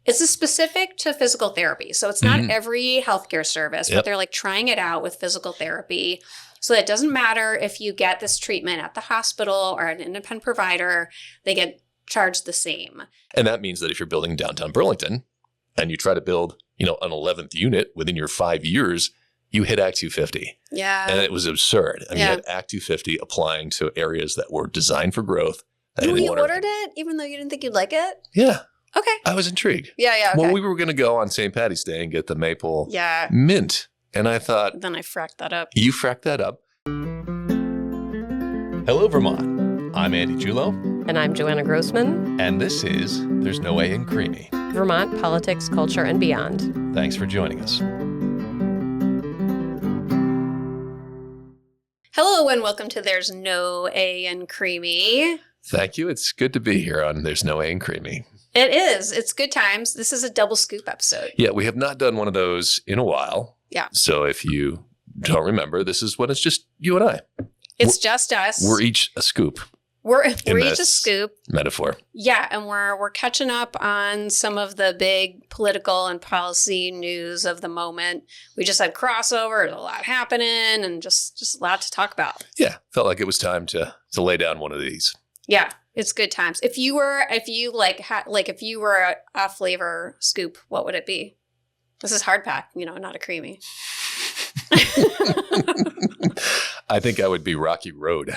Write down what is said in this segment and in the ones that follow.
It's specific to physical therapy. So it's not every healthcare service, but they're like trying it out with physical therapy. So it doesn't matter if you get this treatment at the hospital or an independent provider, they get charged the same. And that means that if you're building downtown Burlington and you try to build, an 11th unit within your 5 years, you hit Act 250. Yeah. And it was absurd. You had Act 250 applying to areas that were designed for growth. You ordered it even though you didn't think you'd like it? Yeah. Okay. I was intrigued. Yeah. Okay. Well, we were going to go on St. Patty's Day and get the maple mint. And I thought. Then I fracked that up. You fracked that up. Hello, Vermont. I'm Andy Julo. And I'm Joanna Grossman. And this is There's No Way in Creemee. Vermont politics, culture, and beyond. Thanks for joining us. Hello and welcome to There's No A in Creemee. Thank you. It's good to be here on There's No Way in Creemee. It is. It's good times. This is a double scoop episode. Yeah, we have not done one of those in a while. Yeah. So if you don't remember, this is when it's just you and I. It's just us. We're each a scoop. We're each a scoop. Metaphor. Yeah, and we're catching up on some of the big political and policy news of the moment. We just had crossover, there's a lot happening, and just a lot to talk about. Yeah, felt like it was time to lay down one of these. Yeah, it's good times. If you were a flavor scoop, what would it be? This is hard pack, not a Creemee. I think I would be Rocky Road.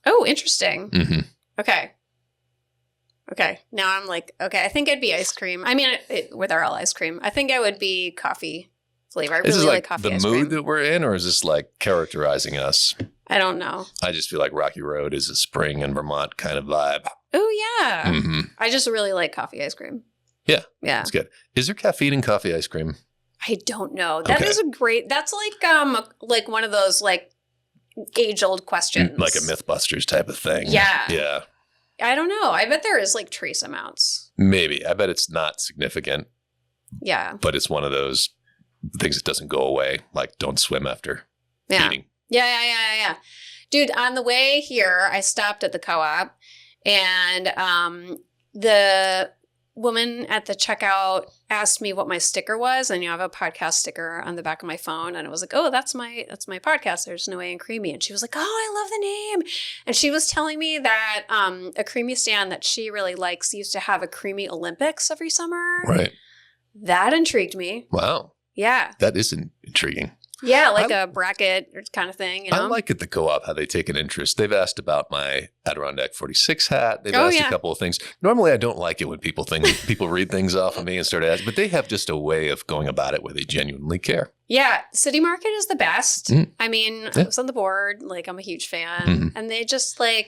Oh, interesting. Mm-hmm. Okay. Now I'm like, I think I'd be ice cream. I mean, with our all ice cream. I think I would be coffee flavor. I Is really this like coffee the ice mood cream. that we're in, or is this like characterizing us? I don't know. I just feel like Rocky Road is a spring in Vermont kind of vibe. Oh, yeah. Mm-hmm. I just really like coffee ice cream. Yeah. Yeah. That's good. Is there caffeine in coffee ice cream? I don't know. That is that's like one of those like age-old questions. Like a Mythbusters type of thing. Yeah. Yeah. I don't know. I bet there is like trace amounts. Maybe. I bet it's not significant. Yeah. But it's one of those things that doesn't go away. Like don't swim after eating. Yeah. Dude, on the way here, I stopped at the co-op and the woman at the checkout asked me what my sticker was, and I have a podcast sticker on the back of my phone, and I was like, "Oh, that's my podcast. There's No Way in Creemee." And she was like, "Oh, I love the name." And she was telling me that a Creemee stand that she really likes used to have a Creemee Olympics every summer. Right. That intrigued me. Wow. Yeah. That is intriguing. Yeah, like a bracket kind of thing. I like at the co-op how they take an interest. They've asked about my Adirondack 46 hat. They've asked a couple of things. Normally, I don't like it when people read things off of me and start asking, but they have just a way of going about it where they genuinely care. Yeah. City Market is the best. Mm-hmm. I mean, I was on the board. Like, I'm a huge fan. Mm-hmm. And they just they're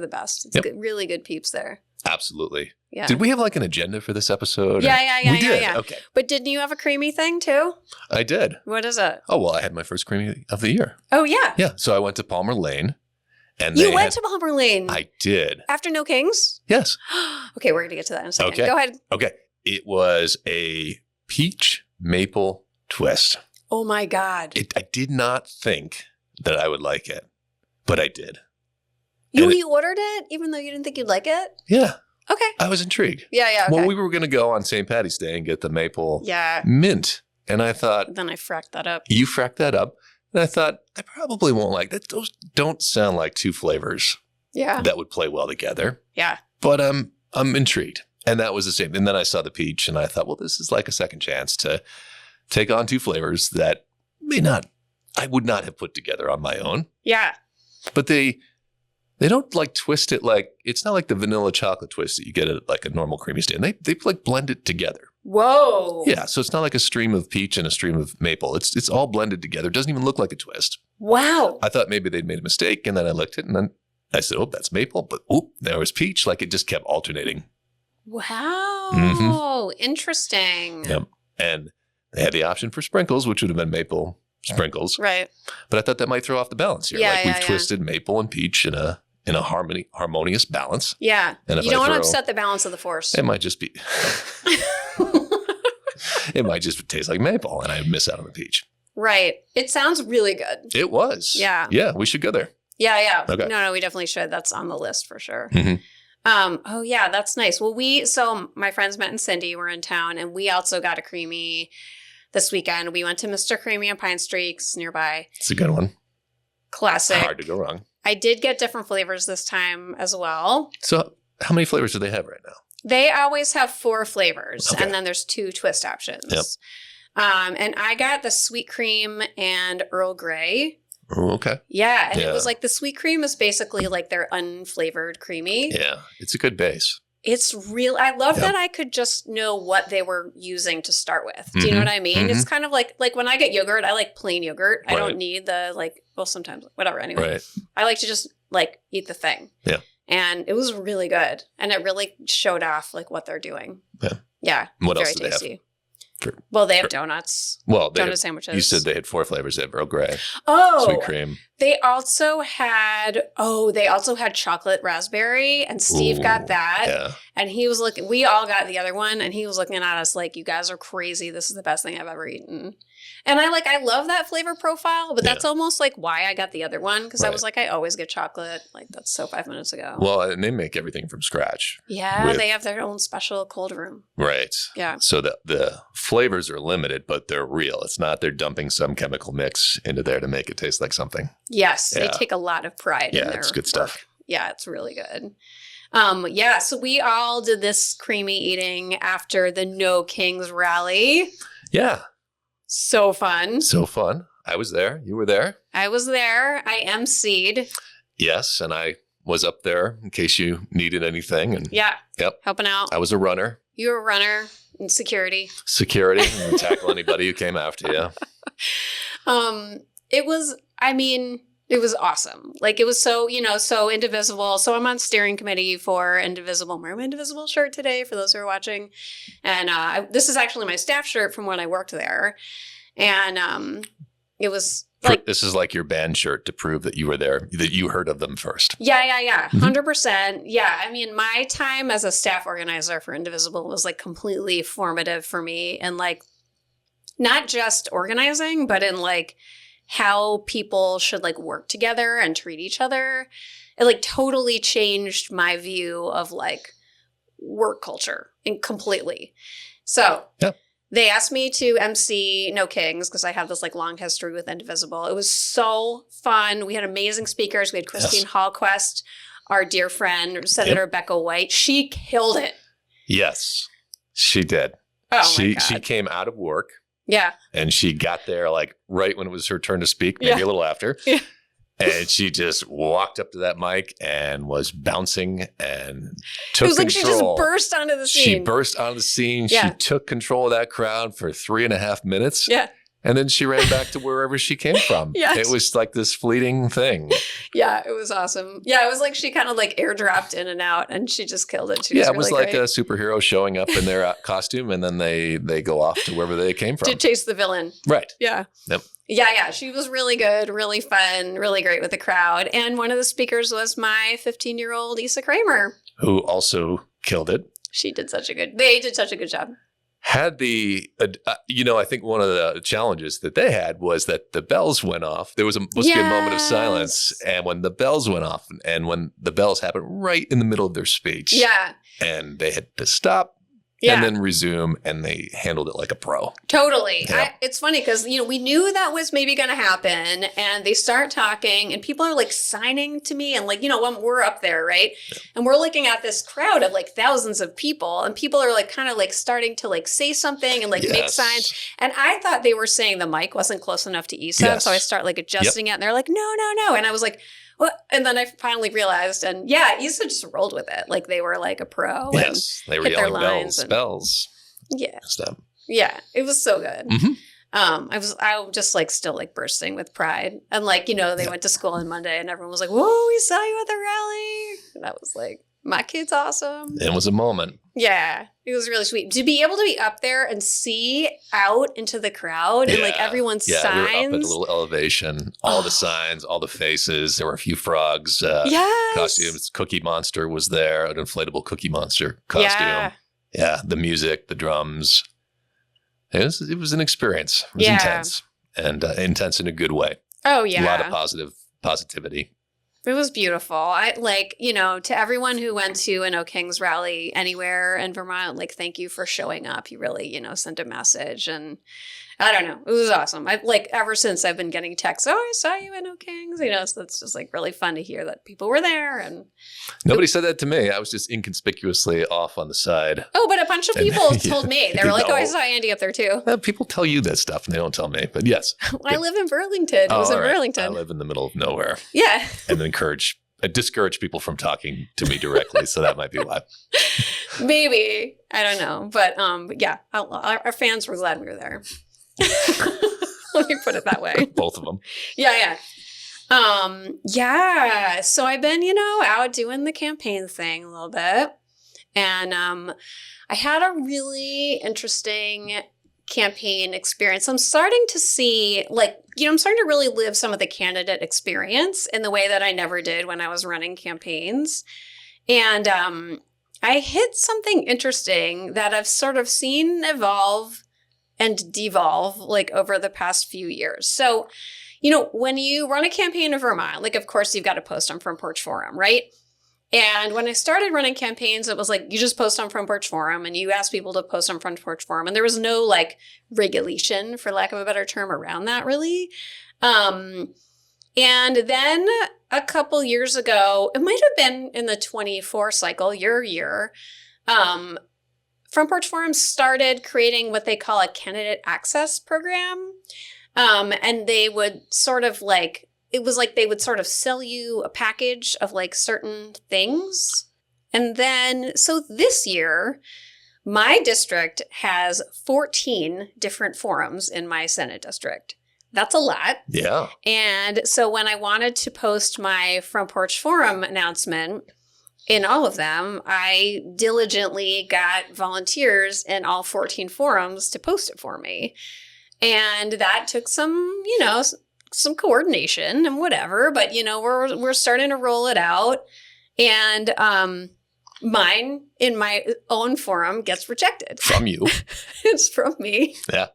the best. It's good, really good peeps there. Absolutely. Yeah. Did we have like an agenda for this episode? Yeah. We did. Yeah. Okay. But didn't you have a Creemee thing too? I did. What is it? Oh, well, I had my first Creemee of the year. Oh, yeah. Yeah. So I went to Palmer Lane. And you went to Palmer Lane? I did. After No Kings? Yes. Okay, we're going to get to that in a second. Okay. Go ahead. Okay. It was a peach maple twist. Oh, my God. I did not think that I would like it, but I did. You ordered it even though you didn't think you'd like it? Yeah. Okay. I was intrigued. Yeah. Okay. Well, we were going to go on St. Patty's Day and get the maple mint. And I thought. Then I fracked that up. You fracked that up. And I thought, I probably won't like that. Those don't sound like two flavors that would play well together. Yeah. But I'm intrigued. And that was the same. And then I saw the peach and I thought, well, this is like a second chance to take on two flavors that I would not have put together on my own. Yeah. But they don't like twist it like, it's not like the vanilla chocolate twist that you get at like a normal Creemee stand. They like blend it together. Whoa. Yeah. So it's not like a stream of peach and a stream of maple. It's all blended together. It doesn't even look like a twist. Wow. I thought maybe they'd made a mistake and then I looked at it and then I said, oh, that's maple. But there was peach. Like it just kept alternating. Wow. Mm-hmm. Interesting. Yep. And they had the option for sprinkles, which would have been maple sprinkles. Right. But I thought that might throw off the balance here. Yeah, we've twisted maple and peach in a harmonious balance. Yeah. And you don't want to upset the balance of the force. It might just be it might just taste like maple and I miss out on the peach. Right. It sounds really good. It was. Yeah. Yeah, we should go there. Yeah. Okay. No, we definitely should. That's on the list for sure. Mm-hmm. Oh yeah, that's nice. Well, so my friends Matt and Cindy were in town, and we also got a Creemee this weekend. We went to Mr. Creemee on Pine Streaks nearby. It's a good one. Classic. Hard to go wrong. I did get different flavors this time as well. So how many flavors do they have right now? They always have 4 flavors, Okay. and then there's 2 twist options. Yep. And I got the sweet cream and Earl Grey. Oh, okay. Yeah, and it was like the sweet cream is basically like their unflavored Creemee. Yeah, it's a good base. It's real. I love that I could just know what they were using to start with. Do you know what I mean? It's kind of like when I get yogurt, I like plain yogurt. I don't need the sometimes whatever. Anyway, I like to just eat the thing. Yeah. And it was really good, and it really showed off what they're doing. Yeah. Yeah. What very else do they tasty. have? They have donuts. Well, donut sandwiches. You said they had 4 flavors. They have Earl Grey. Oh, sweet cream. They also had chocolate raspberry, and Steve got that. Yeah. And he was looking. We all got the other one, and he was looking at us like, "You guys are crazy. This is the best thing I've ever eaten." And I love that flavor profile, but that's almost why I got the other one, because I was like, I always get chocolate. That's so 5 minutes ago. Well, and they make everything from scratch. Yeah, they have their own special cold room. Right. Yeah. So the flavors are limited, but they're real. It's not they're dumping some chemical mix into there to make it taste like something. Yes, they take a lot of pride in their it's good stuff. work. Yeah, it's really good. So we all did this Creemee eating after the No Kings rally. Yeah. So fun. So fun. I was there. You were there. I was there. I emceed. Yes, and I was up there in case you needed anything. And helping out. I was a runner. You were a runner in security. And tackle anybody who came after you. It was awesome. It was so indivisible. So I'm on steering committee for Indivisible. I'm wearing my Indivisible shirt today for those who are watching. And this is actually my staff shirt from when I worked there. And it was this is like your band shirt to prove that you were there, that you heard of them first. Yeah. 100%. Yeah. I mean, my time as a staff organizer for Indivisible was completely formative for me. And not just organizing, but in how people should work together and treat each other. It totally changed my view of work culture and completely. So they asked me to MC No Kings because I have this long history with Indivisible. It was so fun. We had amazing speakers. We had Christine Hallquist, our dear friend, Senator Becca White. She killed it. Yes, she did. Oh my God. She came out of work. Yeah. And she got there right when it was her turn to speak, maybe a little after. Yeah. And she just walked up to that mic and was bouncing and took control. It was she just burst onto the scene. She burst onto the scene. Yeah. She took control of that crowd for 3.5 minutes. Yeah. And then she ran back to wherever she came from. It was this fleeting thing. Yeah, it was awesome. Yeah, it was she kind of airdropped in and out, and she just killed it. It was like a superhero showing up in their costume, and then they go off to wherever they came from. To chase the villain. Right. Yeah. Yep. Yeah. She was really good, really fun, really great with the crowd. And one of the speakers was my 15-year-old Isa Cramer. Who also killed it. They did such a good job. Had I think one of the challenges that they had was that the bells went off. There was supposed to be a moment of silence. And when the bells went off and when the bells happened right in the middle of their speech. Yeah. And they had to stop and then resume, and they handled it like a pro. Totally. Yep. It's funny because, we knew that was maybe going to happen, and they start talking, and people are signing to me, and when we're up there, right? Yep. And we're looking at this crowd of thousands of people, and people are kind of starting to say something and make signs. And I thought they were saying the mic wasn't close enough to Isa. So I start adjusting it, and they're like, no. And I was like, what? And then I finally realized, and Isa just rolled with it. They were a pro. Yes, and they were yelling bells. Yeah. Stuff. Yeah, it was so good. Mm-hmm. I was just still bursting with pride. And they went to school on Monday, and everyone was like, whoa, we saw you at the rally. And I was like, my kid's awesome. It was a moment. Yeah, it was really sweet. To be able to be up there and see out into the crowd and everyone's signs. We were up at a little elevation, all the signs, all the faces. There were a few frogs, costumes. Cookie Monster was there, an inflatable Cookie Monster costume. Yeah, the music, the drums. It was an experience. It was intense, and intense in a good way. Oh, yeah. A lot of positivity. It was beautiful. I to everyone who went to an O Kings rally anywhere in Vermont, thank you for showing up. You really, sent a message, and I don't know. It was awesome. Ever since I've been getting texts, I saw you in O Kings, so it's just really fun to hear that people were there. And nobody said that to me. I was just inconspicuously off on the side. Oh, but a bunch of people told me. They were like, I saw Andy up there too. People tell you that stuff and they don't tell me, but yes. I live in Burlington. It was in Burlington. I live in the middle of nowhere. Yeah. And I discourage people from talking to me directly. So that might be why. Maybe. I don't know. But yeah, our fans were glad we were there. Let me put it that way. Both of them. Yeah. So I've been, out doing the campaign thing a little bit. And I had a really interesting campaign experience. I'm starting to see, I'm starting to really live some of the candidate experience in the way that I never did when I was running campaigns. And I hit something interesting that I've sort of seen evolve and devolve over the past few years. So, when you run a campaign in Vermont, of course you've got to post on Front Porch Forum, right? And when I started running campaigns, it was you just post on Front Porch Forum and you ask people to post on Front Porch Forum. And there was no regulation, for lack of a better term, around that really. And then a couple years ago, it might have been in the 24 cycle, year, Front Porch Forum started creating what they call a candidate access program. And they would sort of they would sort of sell you a package of certain things. And then, so this year, my district has 14 different forums in my Senate district. That's a lot. Yeah. And so when I wanted to post my Front Porch Forum announcement, in all of them, I diligently got volunteers in all 14 forums to post it for me. And that took some, some coordination and whatever, but we're starting to roll it out. And mine in my own forum gets rejected. From you. It's from me. Yeah.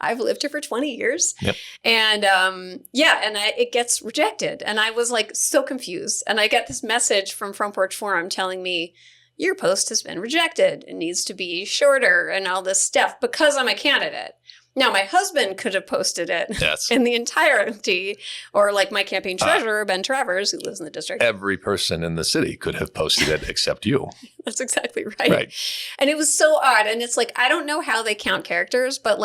I've lived here for 20 years. Yep. And it gets rejected. And I was so confused. And I got this message from Front Porch Forum telling me, your post has been rejected. It needs to be shorter and all this stuff because I'm a candidate. Now, my husband could have posted it in the entirety, or my campaign treasurer, Ben Travers, who lives in the district. Every person in the city could have posted it except you. That's exactly right. And it was so odd. And it's I don't know how they count characters, but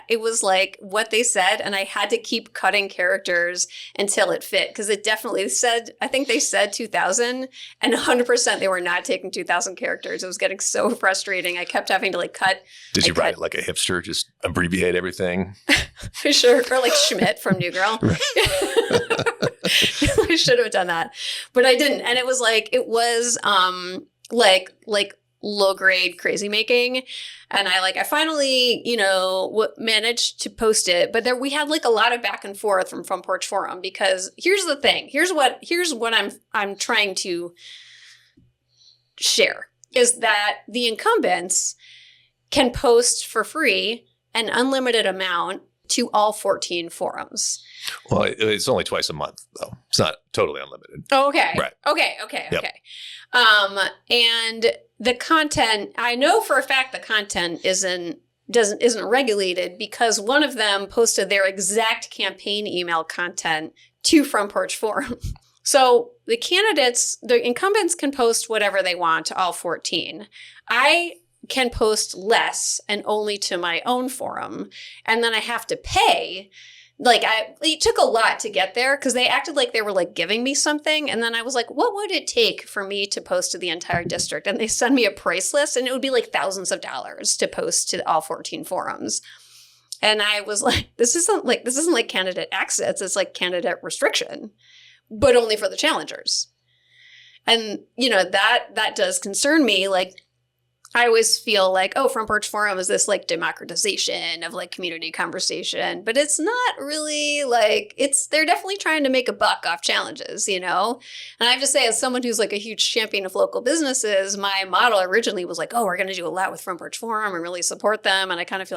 it was what they said. And I had to keep cutting characters until it fit. Because it definitely said, I think they said 2,000 and 100% they were not taking 2,000 characters. It was getting so frustrating. I kept having to cut. Did you write it like a hipster, just abbreviate everything? Sure. Or Schmidt from New Girl. I should have done that, but I didn't. And it was low grade crazy making. And I finally, managed to post it, but we had a lot of back and forth from Front Porch Forum, because here's the thing. Here's what I'm trying to share is that the incumbents can post for free an unlimited amount to all 14 forums. Well, it's only twice a month, though. It's not totally unlimited. Oh, okay. Right. Okay. Yep. And the content, I know for a fact the content isn't regulated, because one of them posted their exact campaign email content to Front Porch Forum. So the incumbents can post whatever they want to all 14. I can post less and only to my own forum. And then I have to pay. It took a lot to get there, because they acted like they were giving me something. And then I was what would it take for me to post to the entire district? And they send me a price list, and it would be thousands of dollars to post to all 14 forums. And I was this isn't candidate access. It's candidate restriction, but only for the challengers. And, that does concern me. I always feel Front Porch Forum is this democratization of community conversation, but it's not really they're definitely trying to make a buck off challenges, And I have to say, as someone who's a huge champion of local businesses, my model originally was we're going to do a lot with Front Porch Forum and really support them. And I kind of feel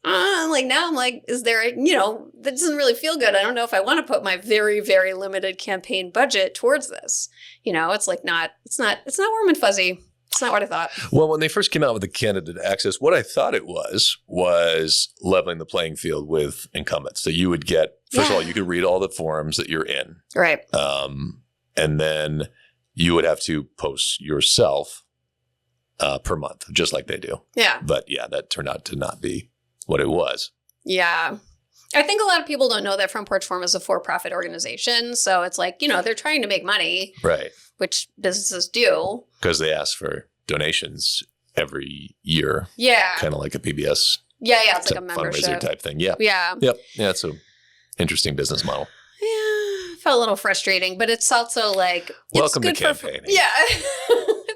Now I'm like, is there, that doesn't really feel good. I don't know if I want to put my very, very limited campaign budget towards this. It's like it's not warm and fuzzy. It's not what I thought. Well, when they first came out with the candidate access, what I thought it was leveling the playing field with incumbents. So you would get, first of all, you could read all the forums that you're in. Right. And then you would have to post yourself per month, just like they do. Yeah. But that turned out to not be what it was. Yeah. I think a lot of people don't know that Front Porch Forum is a for-profit organization. So it's like, they're trying to make money. Right. Which businesses do. Because they ask for donations every year. Yeah. Kind of like a PBS. Yeah. It's like a membership. Fundraiser type thing. Yeah. Yeah. Yep. Yeah, it's an interesting business model. Yeah. Felt a little frustrating, but it's also like. Welcome it's to campaigning. Yeah.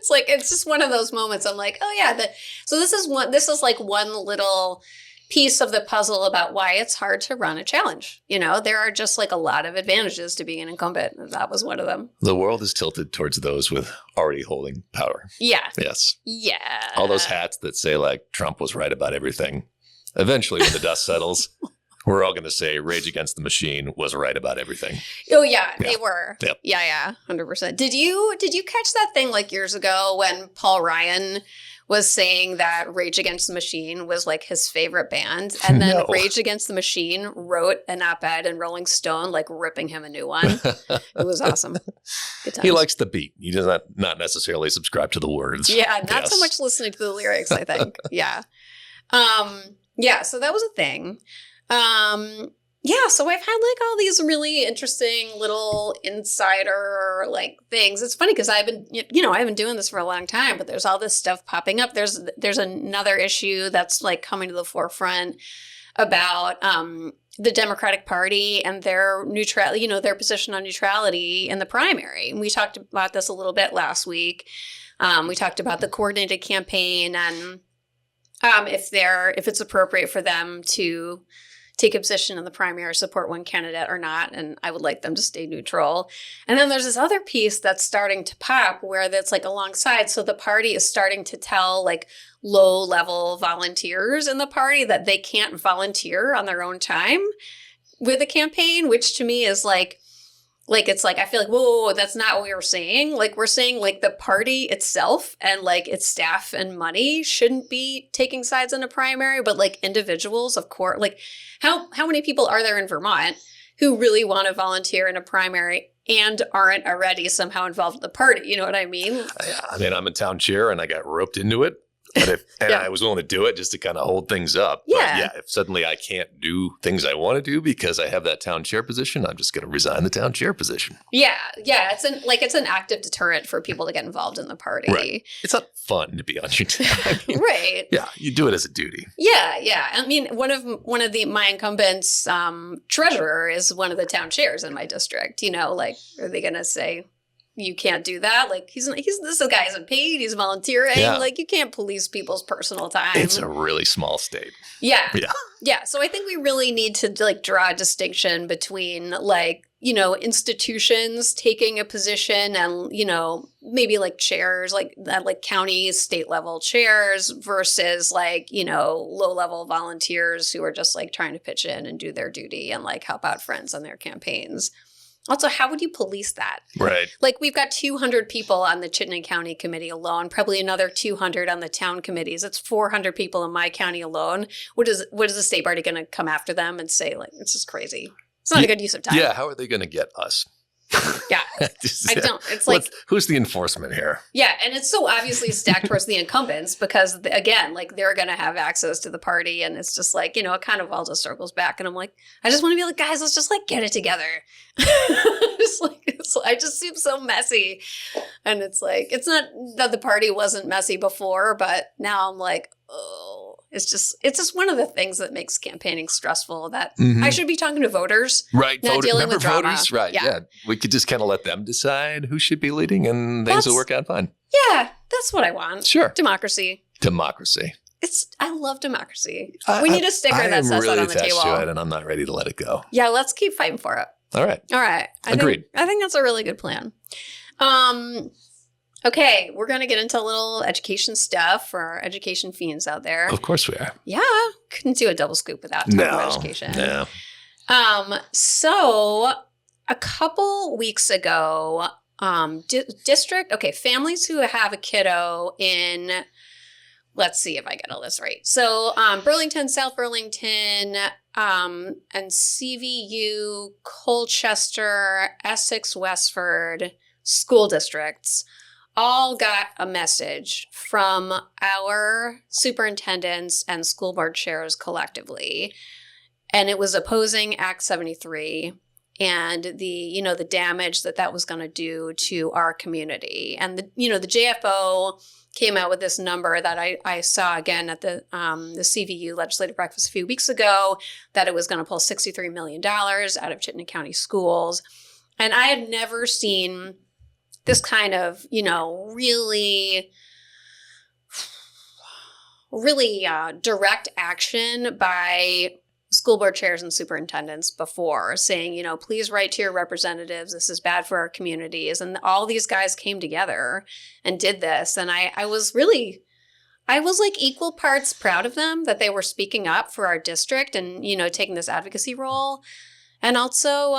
It's just one of those moments. I'm like, oh yeah. So this is like one little piece of the puzzle about why it's hard to run a challenge. There are just like a lot of advantages to being an incumbent. And that was one of them. The world is tilted towards those with already holding power. Yeah. Yes. Yeah. All those hats that say like Trump was right about everything. Eventually, when the dust settles, we're all going to say Rage Against the Machine was right about everything. Oh, yeah, they were. Yep. Yeah, 100%. Did you catch that thing like years ago when Paul Ryan was saying that Rage Against the Machine was like his favorite band? And then Rage Against the Machine wrote an op-ed in Rolling Stone, like ripping him a new one. It was awesome. Good times. He likes the beat. He does not necessarily subscribe to the words. Yeah, not so much listening to the lyrics, I think. Yeah. So that was a thing. So I've had like all these really interesting little insider like things. It's funny because I've been doing this for a long time, but there's all this stuff popping up. There's another issue that's like coming to the forefront about the Democratic Party and their their position on neutrality in the primary. And we talked about this a little bit last week. We talked about the coordinated campaign and if it's appropriate for them to take a position in the primary or support one candidate or not, and I would like them to stay neutral. And then there's this other piece that's starting to pop where that's like alongside. So the party is starting to tell like low-level volunteers in the party that they can't volunteer on their own time with a campaign, which to me is like it's like, I feel like, whoa, that's not what we were saying. Like, we're saying, like, the party itself and, like, its staff and money shouldn't be taking sides in a primary, but, like, individuals, of course. Like, how many people are there in Vermont who really want to volunteer in a primary and aren't already somehow involved in the party? You know what I mean? I mean, I'm a town chair, and I got roped into it. But I was willing to do it just to kind of hold things up. Yeah. But if suddenly I can't do things I want to do because I have that town chair position, I'm just going to resign the town chair position. Yeah. It's an active deterrent for people to get involved in the party. Right. It's not fun to be on your team. Right. Yeah. You do it as a duty. Yeah. I mean, one of my incumbents treasurer is one of the town chairs in my district. Are they going to say, you can't do that? Like, this guy isn't paid. He's volunteering. Yeah. Like, you can't police people's personal time. It's a really small state. Yeah. So I think we really need to like draw a distinction between like, institutions taking a position and, maybe like chairs, like that, like county, state level chairs versus like, low level volunteers who are just like trying to pitch in and do their duty and like help out friends on their campaigns. Also, how would you police that? Right. Like, we've got 200 people on the Chittenden County committee alone, probably another 200 on the town committees. It's 400 people in my county alone. What is the state party going to come after them and say, like, it's just crazy? It's not a good use of time. Yeah, how are they going to get us? Yeah. I don't. It's like, who's the enforcement here? Yeah. And it's so obviously stacked towards the incumbents because, again, like they're going to have access to the party. And it's just like, it kind of all just circles back. And I'm like, I just want to be like, guys, let's just like get it together. I just seem so messy. And it's like, it's not that the party wasn't messy before, but now I'm like, oh. It's just one of the things that makes campaigning stressful that I should be talking to voters. Right. Not dealing with drama. Voters? Right. Yeah. We could just kind of let them decide who should be leading and things will work out fine. Yeah. That's what I want. Sure. Democracy. I love democracy. We need a sticker that says that on the table. I'm really attached to it and I'm not ready to let it go. Yeah. Let's keep fighting for it. All right. Agreed. I think that's a really good plan. Okay, we're going to get into a little education stuff for our education fiends out there. Of course we are. Yeah, couldn't do a double scoop without talking about education. No. So a couple weeks ago, families who have a kiddo in, let's see if I get all this right. So Burlington, South Burlington, and CVU, Colchester, Essex, Westford school districts all got a message from our superintendents and school board chairs collectively. And it was opposing Act 73 and the damage that was going to do to our community. And the JFO came out with this number that I saw again at the CVU legislative breakfast a few weeks ago, that it was going to pull $63 million out of Chittenden County schools. And I had never seen this kind of, really direct action by school board chairs and superintendents before, saying, please write to your representatives. This is bad for our communities. And all these guys came together and did this. And I was like equal parts proud of them that they were speaking up for our district and, taking this advocacy role. And also,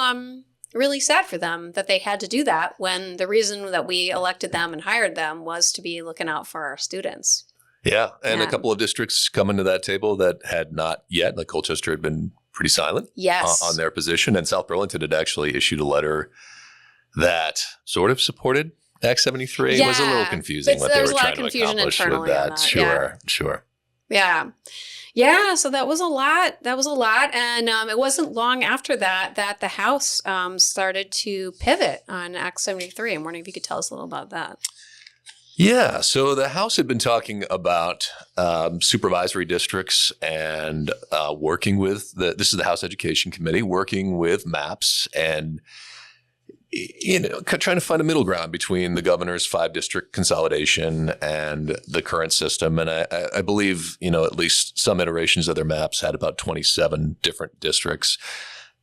really sad for them that they had to do that when the reason that we elected them and hired them was to be looking out for our students. Yeah. And a couple of districts coming to that table that had not yet. Like Colchester had been pretty silent on their position. And South Burlington had actually issued a letter that sort of supported Act 73. It was a little confusing what they were trying to accomplish with that. Sure. Yeah. Yeah, so that was a lot. And it wasn't long after that the House started to pivot on Act 73. I'm wondering if you could tell us a little about that. Yeah, so the House had been talking about supervisory districts and working with this is the House Education Committee, working with MAPS and trying to find a middle ground between the governor's 5-district consolidation and the current system. And I believe, at least some iterations of their maps had about 27 different districts.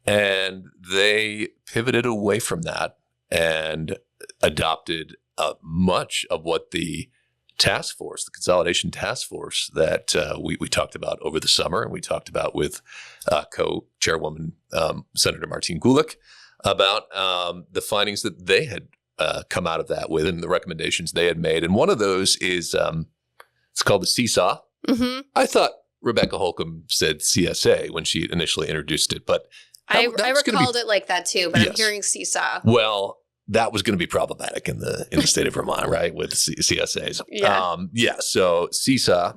And they pivoted away from that and adopted much of what the task force, the consolidation task force that we talked about over the summer, and we talked about with co-chairwoman Senator Martine Gulick, about the findings that they had come out of that with and the recommendations they had made. And one of those is, it's called the Seesaw. Mm-hmm. I thought Rebecca Holcomb said CSA when she initially introduced it, but I recalled it like that too, but yes. I'm hearing Seesaw. Well, that was going to be problematic in the state of Vermont, right, with CSAs. Yeah. So Seesaw,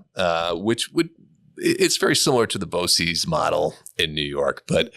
it's very similar to the BOCES model in New York, but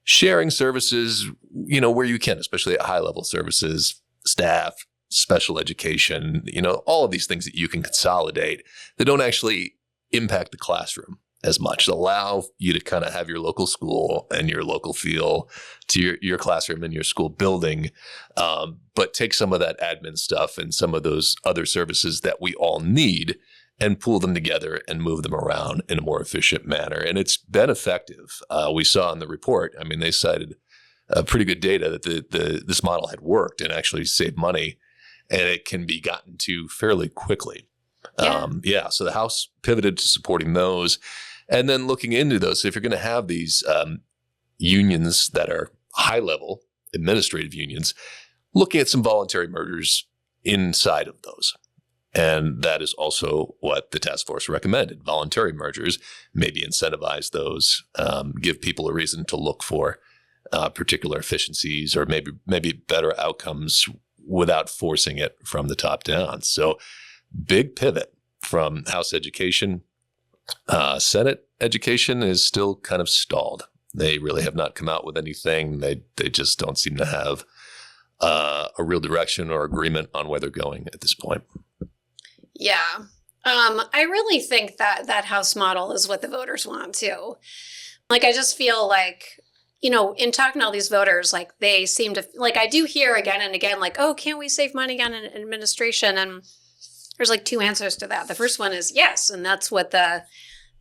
sharing services, where you can, especially at high-level services, staff, special education, all of these things that you can consolidate that don't actually impact the classroom as much. Allow you to kind of have your local school and your local feel to your classroom and your school building, but take some of that admin stuff and some of those other services that we all need and pool them together and move them around in a more efficient manner. And it's been effective. We saw in the report, they cited pretty good data that this model had worked and actually saved money, and it can be gotten to fairly quickly. Yeah. So the House pivoted to supporting those and then looking into those. So if you're going to have these unions that are high-level administrative unions, looking at some voluntary mergers inside of those. And that is also what the task force recommended. Voluntary mergers, maybe incentivize those, give people a reason to look for particular efficiencies or maybe better outcomes without forcing it from the top down. So big pivot from House Education. Senate Education is still kind of stalled. They really have not come out with anything. They just don't seem to have a real direction or agreement on where they're going at this point. Yeah. I really think that House model is what the voters want too. I just feel like, in talking to all these voters, they seem to, I do hear again and again, oh, can't we save money on an administration? And there's 2 answers to that. The first one is yes. And that's what the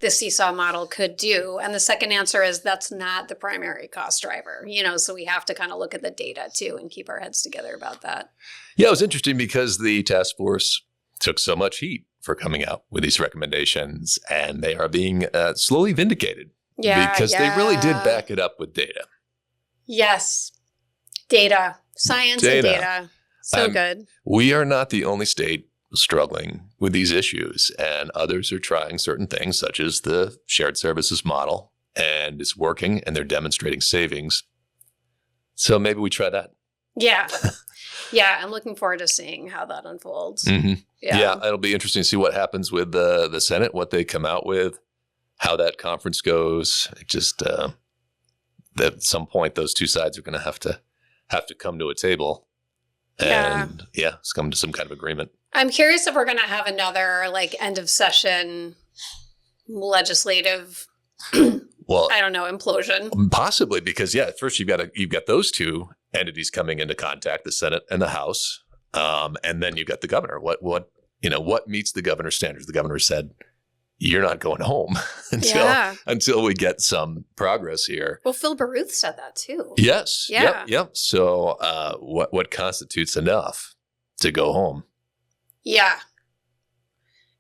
the seesaw model could do. And the second answer is that's not the primary cost driver, so we have to kind of look at the data too and keep our heads together about that. Yeah, it was interesting because the task force took so much heat for coming out with these recommendations, and they are being slowly vindicated. Yeah, because they really did back it up with data. Yes. Data. Science and data. So good. We are not the only state struggling with these issues, and others are trying certain things, such as the shared services model, and it's working, and they're demonstrating savings. So maybe we try that. Yeah. Yeah, I'm looking forward to seeing how that unfolds. Mm-hmm. Yeah, it'll be interesting to see what happens with the Senate, what they come out with, how that conference goes. Just at some point, those two sides are going to have to come to a table and come to some kind of agreement. I'm curious if we're going to have another end of session legislative, well, I don't know, implosion. Possibly, because first you've got those two entities coming into contact, the Senate and the House, and then you've got the governor. What meets the governor's standards? The governor said, "You're not going home until we get some progress here." Well, Phil Baruth said that too. Yes. Yeah. Yep. So what constitutes enough to go home? Yeah.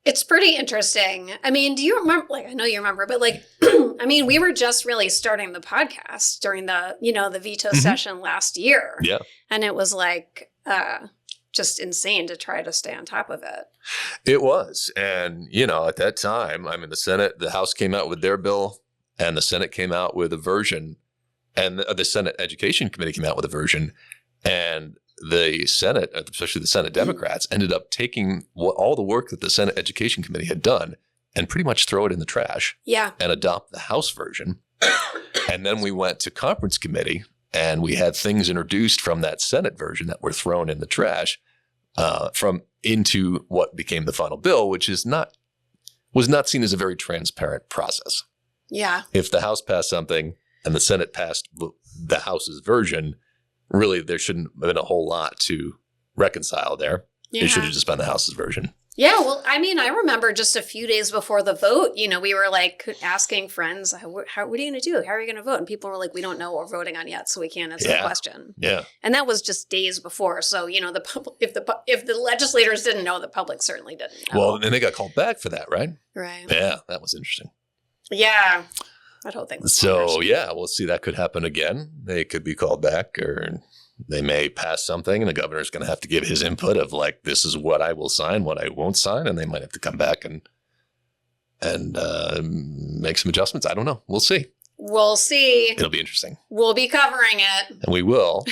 It's pretty interesting. I mean, do you remember, I know you remember, but we were just really starting the podcast during the, the veto session last year. Yeah. And it was just insane to try to stay on top of it. It was. And, at that time, the House came out with their bill and the Senate came out with a version, and the Senate Education Committee came out with a version, and the Senate, especially the Senate Democrats, ended up taking all the work that the Senate Education Committee had done and pretty much throw it in the trash. Yeah. And adopt the House version. And then we went to conference committee and we had things introduced from that Senate version that were thrown in the trash into what became the final bill, which was not seen as a very transparent process. Yeah. If the House passed something and the Senate passed the House's version, really, there shouldn't have been a whole lot to reconcile there. Yeah. It should have just been the House's version. Yeah, well, I remember just a few days before the vote, we were asking friends, what are you going to do? How are you going to vote? And people were like, we don't know what we're voting on yet, so we can't answer the question. Yeah. And that was just days before. So, the public, if the legislators didn't know, the public certainly didn't know. Well, and they got called back for that, right? Right. Yeah, that was interesting. Yeah. That whole thing was so, we'll see. That could happen again. They could be called back, or they may pass something and the governor's going to have to give his input of this is what I will sign, what I won't sign. And they might have to come back and make some adjustments. I don't know. We'll see. We'll see. It'll be interesting. We'll be covering it. And we will.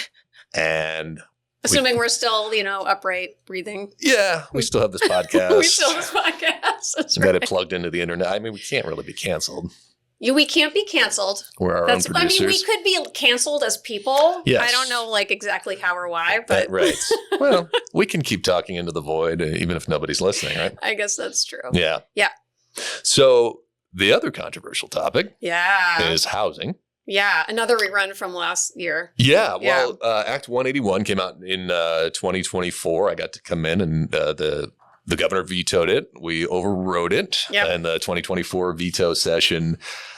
And assuming we're still, upright, breathing. Yeah. We still have this podcast. We still have this podcast. That's right. Got it plugged into the internet. We can't really be canceled. We can't be canceled. We're our own producers. We could be canceled as people. Yes. I don't know exactly how or why, but right. Well, we can keep talking into the void even if nobody's listening, right? I guess that's true. Yeah. Yeah. So the other controversial topic is housing. Yeah. Another rerun from last year. Yeah. Well, Act 181 came out in 2024. I got to come in and the governor vetoed it. We overrode it in the 2024 veto session.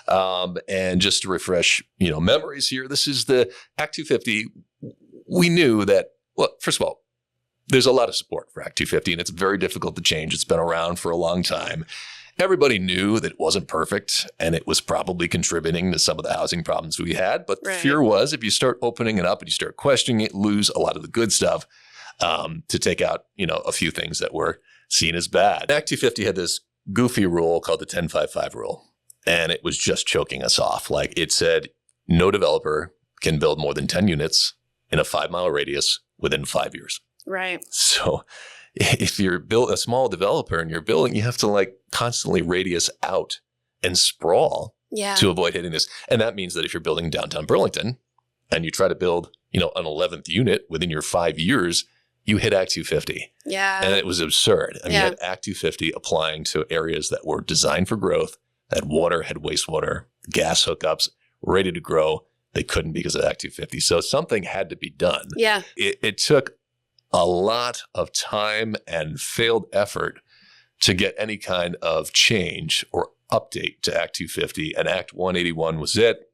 And just to refresh, memories here, this is the Act 250. We knew that, well, first of all, there's a lot of support for Act 250, and it's very difficult to change. It's been around for a long time. Everybody knew that it wasn't perfect, and it was probably contributing to some of the housing problems we had. But the fear was if you start opening it up and you start questioning it, lose a lot of the good stuff to take out, a few things that were seen as bad. Act 250 had this goofy rule called the 10-5-5 rule, and it was just choking us off. It said no developer can build more than 10 units in a 5-mile radius within 5 years. Right. So if you're a small developer and you're building, you have to constantly radius out and sprawl to avoid hitting this. And that means that if you're building downtown Burlington and you try to build, an 11th unit within your 5 years, you hit Act 250. Yeah. And it was absurd. You had Act 250 applying to areas that were designed for growth, had water, had wastewater, gas hookups, ready to grow. They couldn't because of Act 250. So something had to be done. Yeah. It took a lot of time and failed effort to get any kind of change or update to Act 250, and Act 181 was it.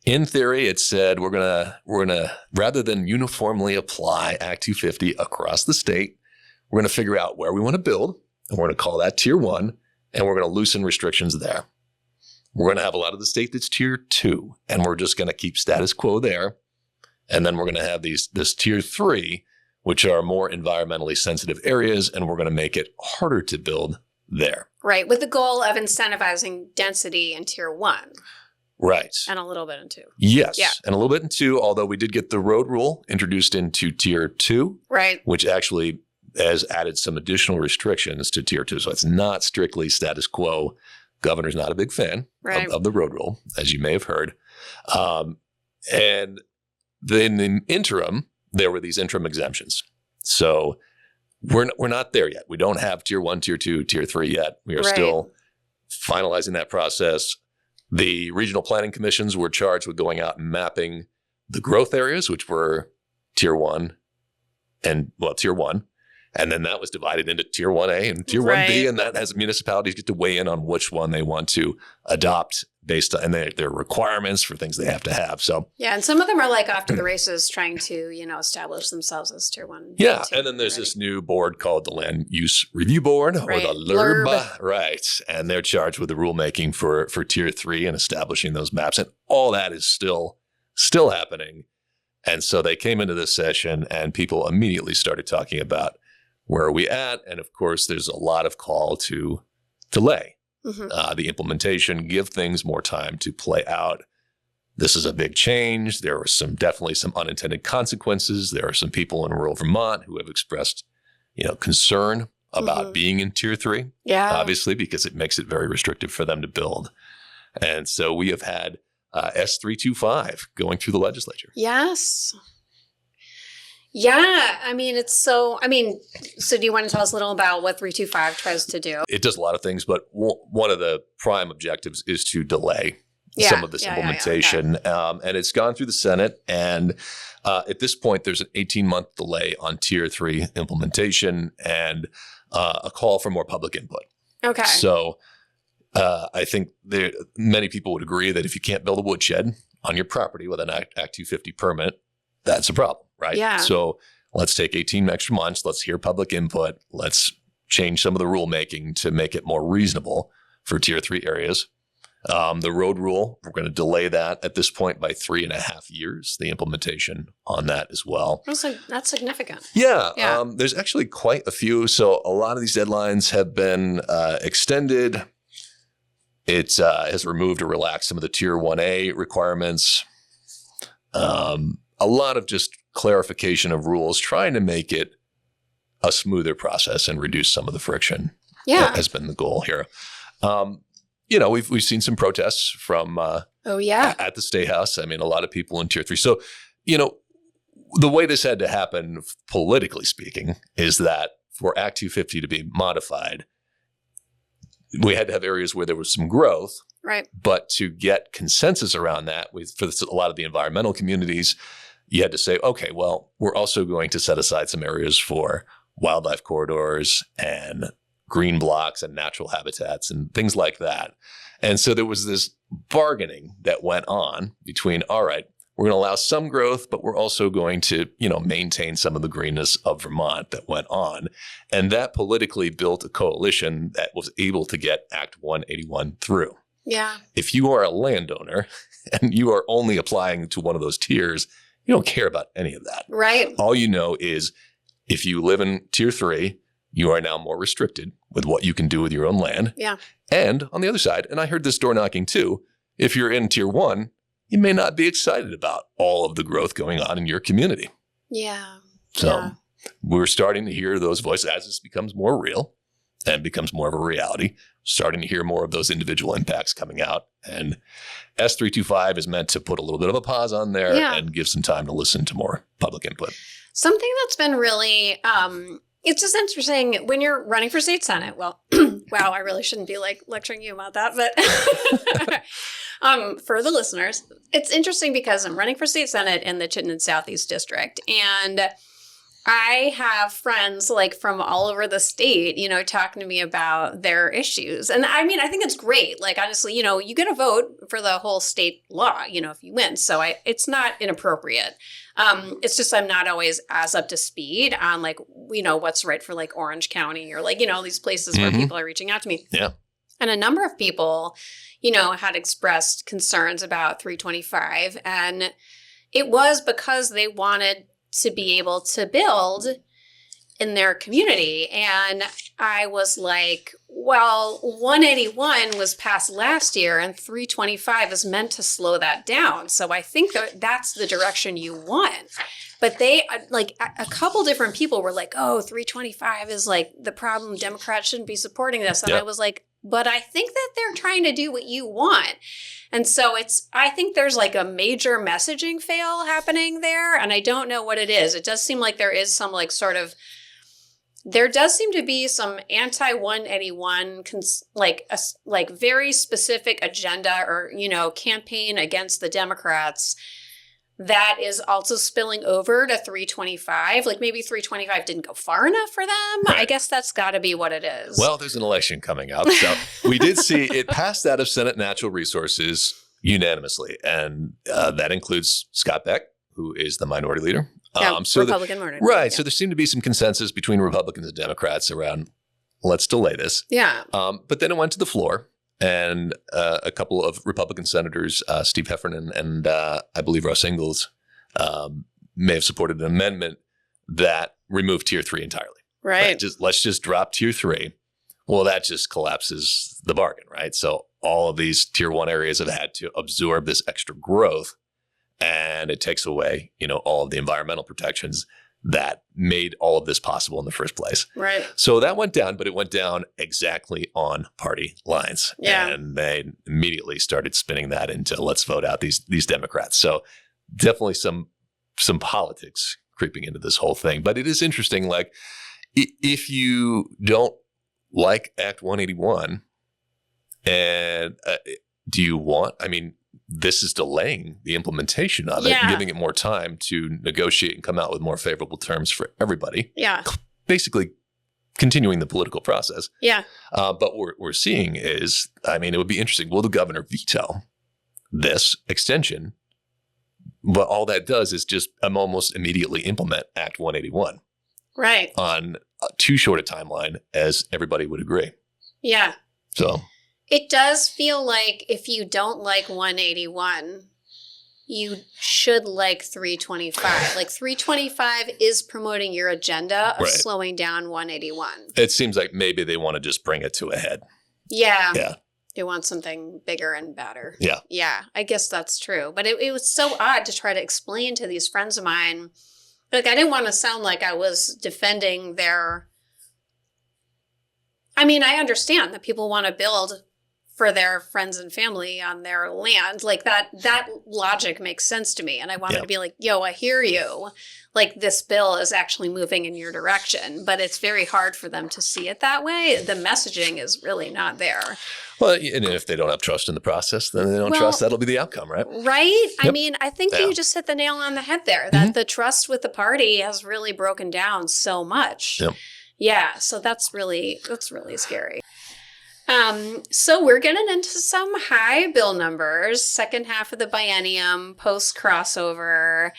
In theory, it said we're gonna rather than uniformly apply Act 250 across the state, we're gonna figure out where we want to build, and we're gonna call that Tier 1, and we're gonna loosen restrictions there. We're gonna have a lot of the state that's Tier 2, and we're just gonna keep status quo there, and then we're gonna have this Tier 3, which are more environmentally sensitive areas, and we're gonna make it harder to build there. Right, with the goal of incentivizing density in Tier 1. Right. And a little bit in 2. Yes. Yeah. And a little bit in 2, although we did get the road rule introduced into Tier 2. Right. Which actually has added some additional restrictions to Tier 2. So it's not strictly status quo. Governor's not a big fan of the road rule, as you may have heard. And then in the interim, there were these interim exemptions. So we're not there yet. We don't have Tier 1, Tier 2, Tier 3 yet. We are still finalizing that process. The regional planning commissions were charged with going out and mapping the growth areas, which were Tier 1 and Tier 1. And then that was divided into Tier 1A and Tier 1B. And that has municipalities get to weigh in on which one they want to adopt based on their requirements for things they have to have. So yeah, and some of them are like off to the races trying to, establish themselves as Tier 1. Yeah, and then there's this new board called the Land Use Review Board, or the LURB. Right, and they're charged with the rulemaking for Tier 3 and establishing those maps. And all that is still happening. And so they came into this session and people immediately started talking about where are we at? And of course, there's a lot of call to delay the implementation, give things more time to play out. This is a big change. There were definitely some unintended consequences. There are some people in rural Vermont who have expressed, concern about being in Tier 3. Yeah. Obviously, because it makes it very restrictive for them to build. And so we have had S325 going through the legislature. Yes. Yeah. So do you want to tell us a little about what 325 tries to do? It does a lot of things, but one of the prime objectives is to delay some of this implementation. Okay. And it's gone through the Senate. And at this point, there's an 18-month delay on Tier 3 implementation and a call for more public input. Okay. So I think many people would agree that if you can't build a woodshed on your property with an Act 250 permit, that's a problem, right? Yeah. So let's take 18 extra months. Let's hear public input. Let's change some of the rulemaking to make it more reasonable for Tier 3 areas. The road rule, we're going to delay that at this point by 3.5 years, the implementation on that as well. That's significant. Yeah. There's actually quite a few. So a lot of these deadlines have been extended. It has removed or relaxed some of the Tier 1A requirements. A lot of just clarification of rules, trying to make it a smoother process and reduce some of the friction. Yeah. Has been the goal here. We've seen some protests from at the Statehouse. A lot of people in Tier 3. So, the way this had to happen, politically speaking, is that for Act 250 to be modified, we had to have areas where there was some growth. Right. But to get consensus around that, for a lot of the environmental communities, you had to say, okay, well, we're also going to set aside some areas for wildlife corridors and green blocks and natural habitats and things like that. And so there was this bargaining that went on between, all right, we're going to allow some growth, but we're also going to, maintain some of the greenness of Vermont that went on. And that politically built a coalition that was able to get Act 181 through. Yeah. If you are a landowner and you are only applying to one of those tiers, you don't care about any of that. Right. All you know is if you live in Tier 3, you are now more restricted with what you can do with your own land. Yeah. And on the other side, and I heard this door knocking too, if you're in Tier 1, you may not be excited about all of the growth going on in your community. Yeah. So we're starting to hear those voices as this becomes more real and becomes more of a reality, starting to hear more of those individual impacts coming out. And S325 is meant to put a little bit of a pause on there and give some time to listen to more public input. Something that's been really, it's just interesting when you're running for state senate. Well, wow, I really shouldn't be lecturing you about that, but for the listeners, it's interesting because I'm running for state senate in the Chittenden Southeast District. And I have friends like from all over the state, you know, talking to me about their issues. And I mean, I think it's great. Like, honestly, you know, you get a vote for the whole state law, you know, if you win. So it's not inappropriate. It's just I'm not always as up to speed on like, you know, what's right for like Orange County or like, you know, these places where people are reaching out to me. Yeah. And a number of people, you know, had expressed concerns about 325. And it was because they wanted to be able to build in their community. And I was like, well, 181 was passed last year and 325 is meant to slow that down. So I think that's the direction you want. But they, like, a couple different people were like, oh, 325 is like the problem. Democrats shouldn't be supporting this. And I was like, but I think that they're trying to do what you want. And so I think there's like a major messaging fail happening there. And I don't know what it is. It does seem like there is some like sort of, there does seem to be some anti-181, like very specific agenda or, you know, campaign against the Democrats that is also spilling over to 325. Like maybe 325 didn't go far enough for them. Right. I guess that's got to be what it is. Well, there's an election coming up. So we did see it passed out of Senate Natural Resources unanimously. And that includes Scott Beck, who is the minority leader. Republican minority. Right. Yeah. So there seemed to be some consensus between Republicans and Democrats around let's delay this. Yeah. But then it went to the floor. And a couple of Republican senators, Steve Heffernan and I believe Russ Ingalls, may have supported an amendment that removed Tier 3 entirely. Right. Let's just drop Tier 3. Well, that just collapses the bargain, right? So all of these Tier 1 areas have had to absorb this extra growth, and it takes away, you know, all of the environmental protections that made all of this possible in the first place. Right. So that went down, but it went down exactly on party lines. Yeah. And they immediately started spinning that into let's vote out these Democrats. So definitely some politics creeping into this whole thing. But it is interesting, like if you don't like Act 181 and do you want, I mean, this is delaying the implementation of it, and giving it more time to negotiate and come out with more favorable terms for everybody. Yeah. Basically continuing the political process. Yeah. But what we're seeing is, I mean, it would be interesting. Will the governor veto this extension? But all that does is just almost immediately implement Act 181. Right. On too short a timeline as everybody would agree. Yeah. So it does feel like if you don't like 181, you should like 325. Like 325 is promoting your agenda of slowing down 181. It seems like maybe they want to just bring it to a head. Yeah. Yeah. They want something bigger and better. Yeah. Yeah, I guess that's true. But it was so odd to try to explain to these friends of mine. Like, I didn't want to sound like I was defending their... I mean, I understand that people want to build for their friends and family on their land. Like that logic makes sense to me. And I wanted to be like, yo, I hear you. Like this bill is actually moving in your direction, but it's very hard for them to see it that way. The messaging is really not there. Well, and if they don't have trust in the process, then they don't trust that'll be the outcome, right? Right. Yep. I mean, I think you just hit the nail on the head there, that the trust with the party has really broken down so much. Yep. Yeah. So that's really scary. So we're getting into some high bill numbers, second half of the biennium, post crossover.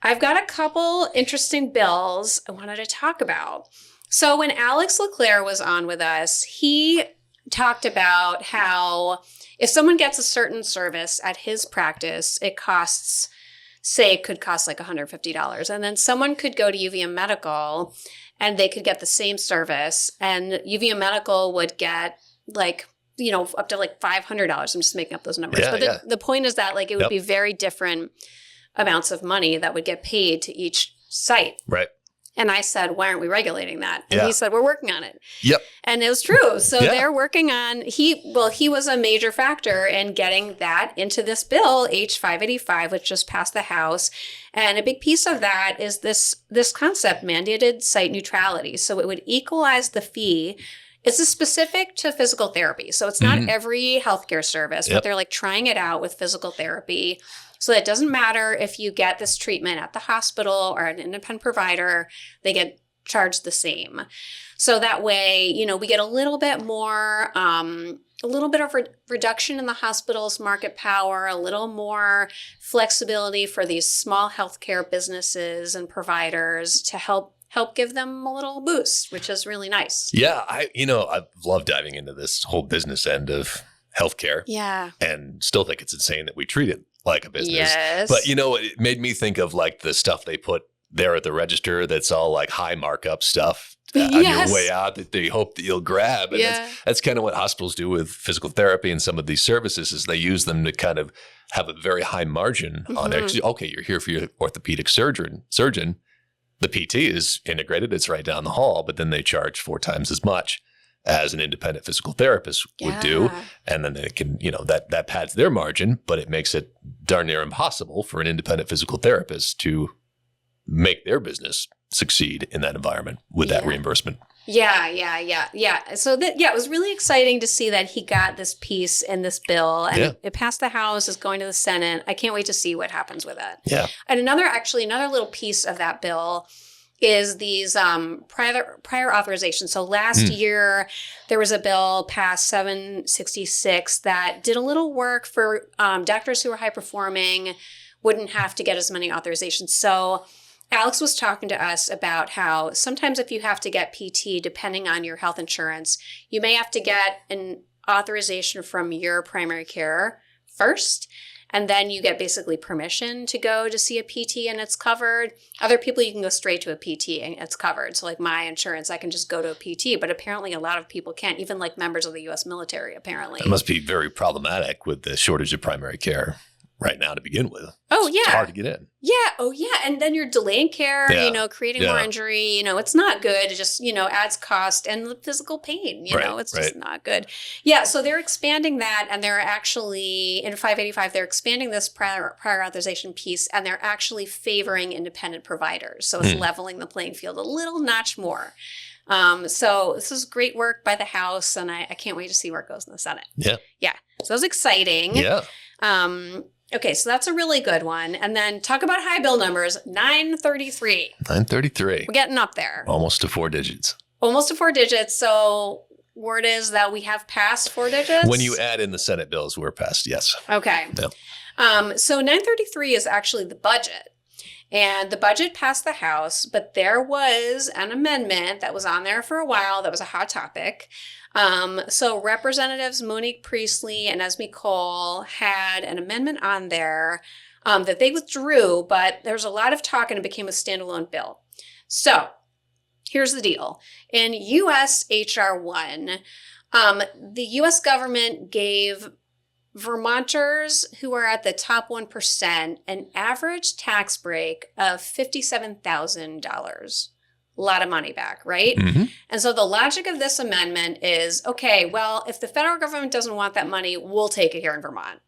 I've got a couple interesting bills I wanted to talk about. So when Alex LeClaire was on with us, he talked about how if someone gets a certain service at his practice, it costs, say it could cost like $150. And then someone could go to UVM Medical and they could get the same service, and UVM Medical would get like, you know, up to like $500. I'm just making up those numbers. But the point is that like it would be very different amounts of money that would get paid to each site. Right. And I said, why aren't we regulating that? And he said, we're working on it. Yep. And it was true. So they're working on, he was a major factor in getting that into this bill, H585, which just passed the House. And a big piece of that is this concept, mandated site neutrality. So it would equalize the fee. This is specific to physical therapy. So it's not every healthcare service, but they're like trying it out with physical therapy. So it doesn't matter if you get this treatment at the hospital or an independent provider, they get charged the same. So that way, we get a little bit more, a little bit of reduction in the hospital's market power, a little more flexibility for these small healthcare businesses and providers to help give them a little boost, which is really nice. Yeah, I love diving into this whole business end of healthcare. Yeah. And still think it's insane that we treat it like a business. Yes. But it made me think of like the stuff they put there at the register that's all like high markup stuff on your way out that they hope that you'll grab. And that's kind of what hospitals do with physical therapy and some of these services is they use them to kind of have a very high margin on it. Okay, you're here for your orthopedic surgeon. The PT is integrated. It's right down the hall, but then they charge 4 times as much as an independent physical therapist would do. And then they can, that pads their margin, but it makes it darn near impossible for an independent physical therapist to make their business succeed in that environment with that reimbursement. Yeah. So it was really exciting to see that he got this piece in this bill and it passed the House, is going to the Senate. I can't wait to see what happens with it. Yeah. And another little piece of that bill is these prior authorizations. So last year, there was a bill passed 766 that did a little work for doctors who are high performing, wouldn't have to get as many authorizations. So Alex was talking to us about how sometimes if you have to get PT, depending on your health insurance, you may have to get an authorization from your primary care first, and then you get basically permission to go to see a PT and it's covered. Other people, you can go straight to a PT and it's covered. So like my insurance, I can just go to a PT, but apparently a lot of people can't, even like members of the U.S. military, apparently. It must be very problematic with the shortage of primary care right now to begin with. Oh, yeah. It's hard to get in. Yeah. Oh, yeah. And then you're delaying care, creating more injury. It's not good. It just, adds cost and physical pain. It's just not good. Yeah. So they're expanding that. And they're actually, in 585, they're expanding this prior authorization piece. And they're actually favoring independent providers. So it's leveling the playing field a little notch more. So this is great work by the House. And I can't wait to see where it goes in the Senate. Yeah. Yeah. So that was exciting. Yeah. Okay, so that's a really good one. And then talk about high bill numbers, 933. 933. We're getting up there. Almost to 4 digits. Almost to 4 digits. So word is that we have passed 4 digits? When you add in the Senate bills, we're passed, yes. Okay. Yep. So 933 is actually the budget. And the budget passed the House, but there was an amendment that was on there for a while that was a hot topic. So Representatives Monique Priestley and Esme Cole had an amendment on there that they withdrew, but there was a lot of talk and it became a standalone bill. So here's the deal. In U.S. H.R. 1, the U.S. government gave Vermonters who are at the top 1% an average tax break of $57,000. A lot of money back, right? Mm-hmm. And so the logic of this amendment is, okay, well, if the federal government doesn't want that money, we'll take it here in Vermont,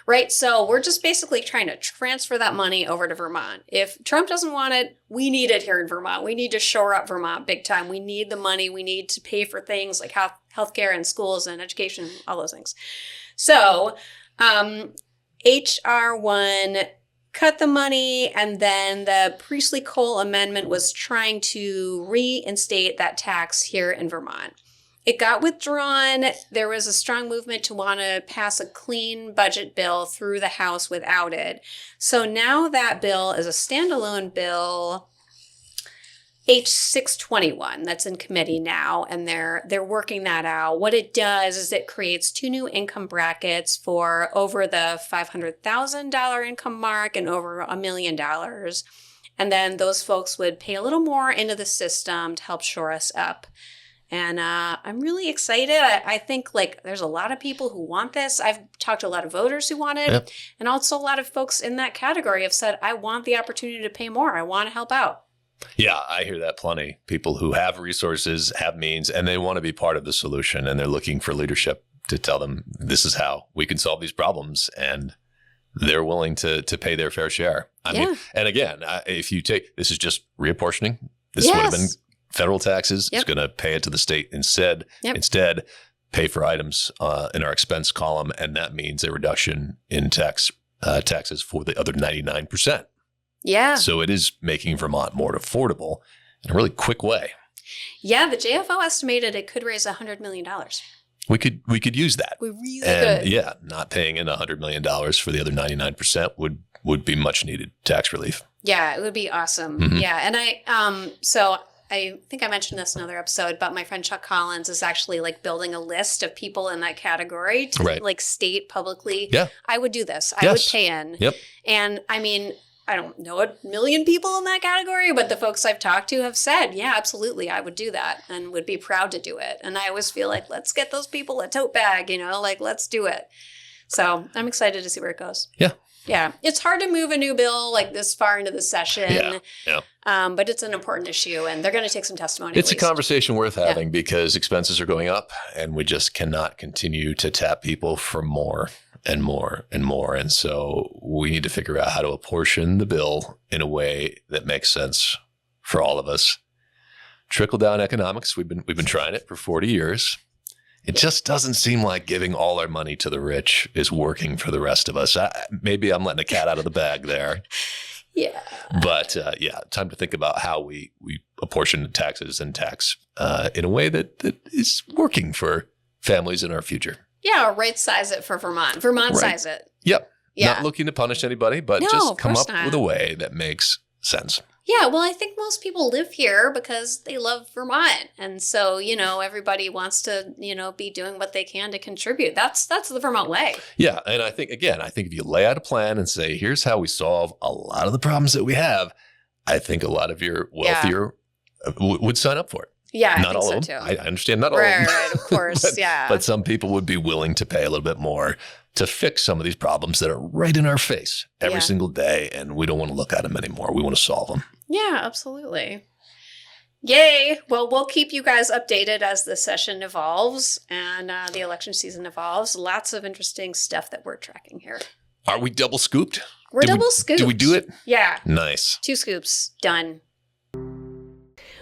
right? So we're just basically trying to transfer that money over to Vermont. If Trump doesn't want it, we need it here in Vermont. We need to shore up Vermont big time. We need the money. We need to pay for things like healthcare and schools and education, all those things. So H.R. 1 cut the money, and then the Priestley-Cole amendment was trying to reinstate that tax here in Vermont. It got withdrawn. There was a strong movement to want to pass a clean budget bill through the House without it. So now that bill is a standalone bill, H621, that's in committee now, and they're working that out. What it does is it creates 2 new income brackets for over the $500,000 income mark and over $1 million. And then those folks would pay a little more into the system to help shore us up. And I'm really excited. I think there's a lot of people who want this. I've talked to a lot of voters who want it. Yep. And also a lot of folks in that category have said, I want the opportunity to pay more. I want to help out. Yeah, I hear that plenty. People who have resources, have means, and they want to be part of the solution, and they're looking for leadership to tell them this is how we can solve these problems, and they're willing to pay their fair share. I mean, and again, if you take, this is just reapportioning. This would have been federal taxes. It's going to pay it to the state instead. Instead, pay for items in our expense column, and that means a reduction in tax taxes for the other 99%. Yeah. So it is making Vermont more affordable in a really quick way. Yeah, the JFO estimated it could raise $100 million. We could use that. We really and could. Yeah, not paying in $100 million for the other 99% would be much needed tax relief. Yeah, it would be awesome. Mm-hmm. Yeah, and I think I mentioned this in another episode, but my friend Chuck Collins is actually like building a list of people in that category to like state publicly, I would do this. I would pay in. Yep. And I mean, I don't know 1 million people in that category, but the folks I've talked to have said, yeah, absolutely, I would do that and would be proud to do it. And I always feel like, let's get those people a tote bag, like let's do it. So I'm excited to see where it goes. Yeah. Yeah. It's hard to move a new bill like this far into the session. Yeah. But it's an important issue and they're going to take some testimony. It's a conversation worth having because expenses are going up and we just cannot continue to tap people for more and more and more. And so we need to figure out how to apportion the bill in a way that makes sense for all of us. Trickle down economics. We've been trying it for 40 years. It just doesn't seem like giving all our money to the rich is working for the rest of us. Maybe I'm letting the cat out of the bag there. Yeah. But time to think about how we apportion the taxes and tax in a way that is working for families in our future. Yeah, or right size it for Vermont. Vermont size it. Yep. Yeah. Not looking to punish anybody, but just come up with a way that makes sense. Yeah, well, I think most people live here because they love Vermont. And so, everybody wants to, be doing what they can to contribute. That's the Vermont way. Yeah. And I think if you lay out a plan and say, here's how we solve a lot of the problems that we have, I think a lot of your wealthier would sign up for it. Yeah, not all of them. Too. I understand not all of them. Right, of course, But some people would be willing to pay a little bit more to fix some of these problems that are right in our face every single day, and we don't want to look at them anymore. We want to solve them. Yeah, absolutely. Yay. Well, we'll keep you guys updated as the session evolves and the election season evolves. Lots of interesting stuff that we're tracking here. Are we double scooped? We're double scooped. Did we do it? Yeah. Nice. 2 scoops. Done.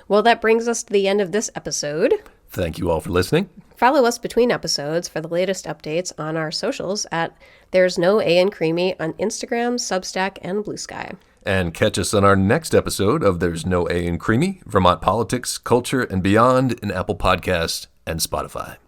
Well, that brings us to the end of this episode. Thank you all for listening. Follow us between episodes for the latest updates on our socials at There's No A in Creemee on Instagram, Substack, and Blue Sky. And catch us on our next episode of There's No A in Creemee, Vermont Politics, Culture, and Beyond in Apple Podcasts and Spotify.